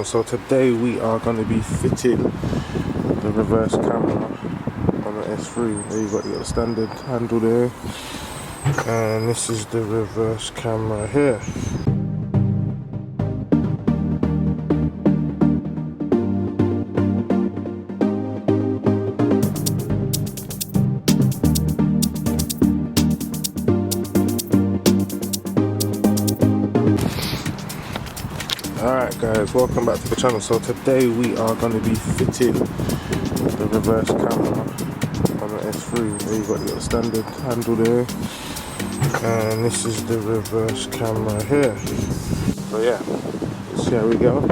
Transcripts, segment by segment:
channel. So today we are going to be fitting the reverse camera on the S3. There you got your standard handle there, and this is the reverse camera here. Alright guys, welcome back to the channel. So today we are going to be fitting the reverse camera on the S3. There you got your standard handle there, and this is the reverse camera here. So yeah, let's see how we go.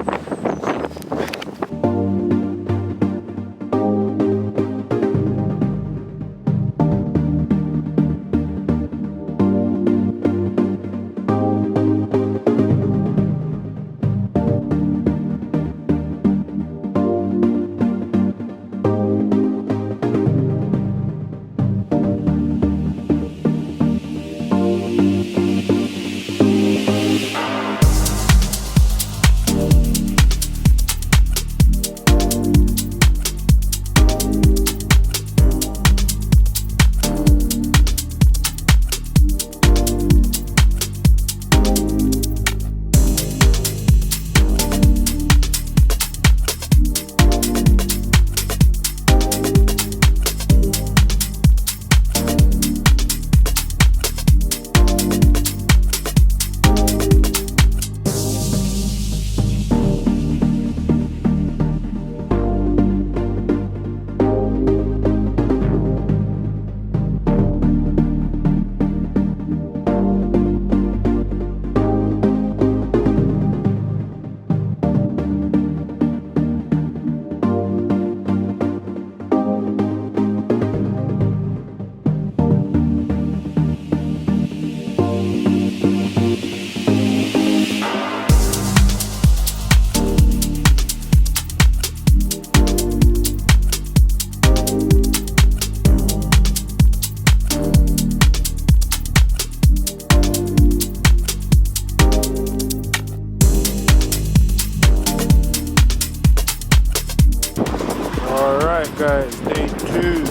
Alright guys, day 2.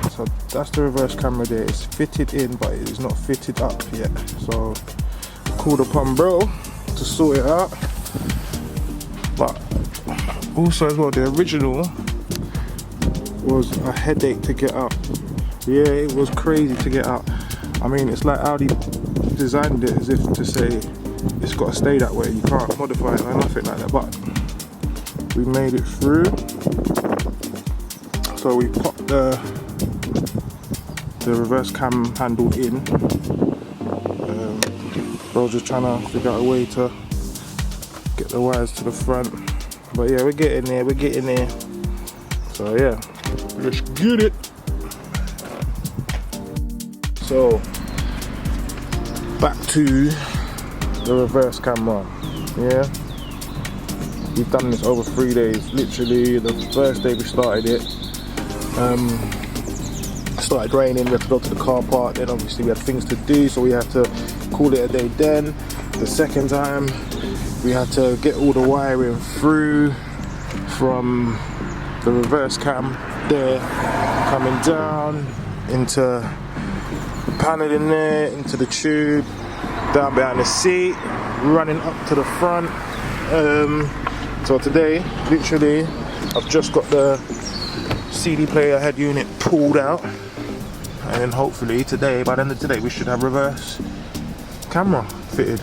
So that's the reverse camera there. It's fitted in, but it is not fitted up yet. So called upon bro to sort it out. But also as well, the original was a headache to get out. Yeah, it was crazy to get out. I mean, it's like Audi designed it as if to say it's got to stay that way. You can't modify it or nothing like that. But we made it through. So we popped the reverse cam handle in. I was just trying to figure out a way to get the wires to the front. But yeah, we're getting there, So yeah, let's get it. So back to the reverse camera. Yeah, we've done this over 3 days. Literally the first day we started it, started raining, we had to go to the car park, then obviously we had things to do, so we had to call it a day then. The second time we had to get all the wiring through from the reverse cam there, coming down into the panel in there, into the tube, down behind the seat, running up to the front. So today, literally, I've just got the CD player head unit pulled out, and then hopefully today, by the end of today, we should have reverse camera fitted.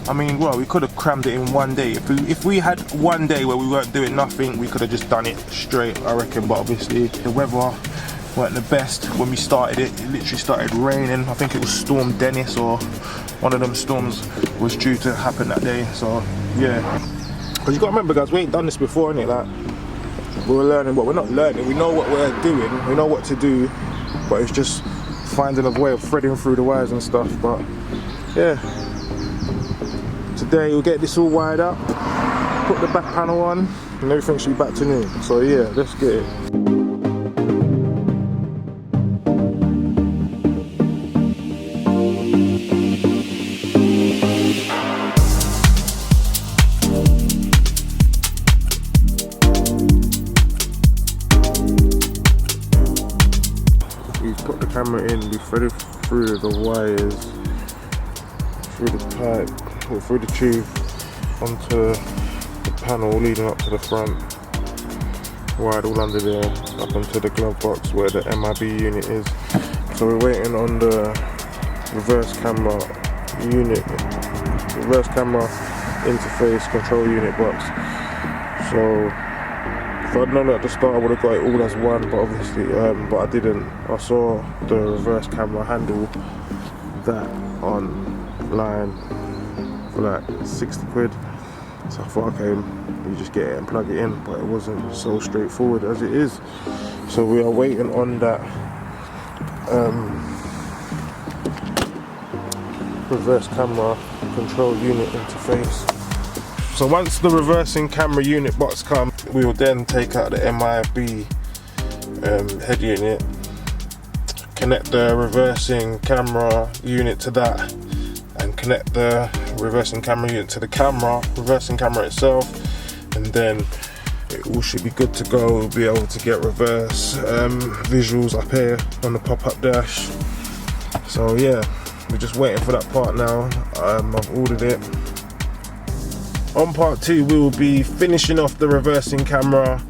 I mean, well, we could have crammed it in one day. If we had one day where we weren't doing nothing, we could have just done it straight, I reckon. But obviously the weather weren't the best when we started it. It literally started raining. I think it was Storm Dennis, or one of them storms was due to happen that day. So yeah, because you got to remember guys, we ain't done this before, innit? Like, we're learning, but we're not learning. We know what we're doing, we know what to do, but it's just finding a way of threading through the wires and stuff. But yeah, today we'll get this all wired up, put the back panel on, and everything should be back to new. So yeah, let's get it. camera in, we thread it through the wires, through the pipe, or through the tube, onto the panel leading up to the front, wired all under there, up onto the glove box where the MIB unit is. So we're waiting on the reverse camera unit, reverse camera interface control unit box. So if I'd known at the start, I would have got it all as one, but obviously, but I didn't. I saw the reverse camera handle that online for like 60 quid. So I thought, okay, you just get it and plug it in, but it wasn't so straightforward as it is. So we are waiting on that reverse camera control unit interface. So once the reversing camera unit box comes, we will then take out the MIB head unit, connect the reversing camera unit to that, and connect the reversing camera unit to the reversing camera itself, and then it all should be good to go. We'll be able to get reverse visuals up here on the pop-up dash. So yeah, we're just waiting for that part now. I've ordered it. On part 2, we will be finishing off the reversing camera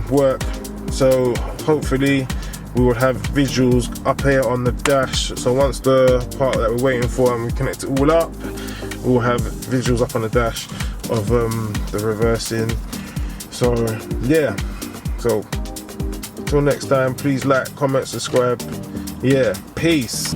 work. So hopefully we will have visuals up here on the dash. So once the part that we're waiting for and we connect it all up, we'll have visuals up on the dash of the reversing. So yeah, so until next time, please like, comment, subscribe. Yeah, peace.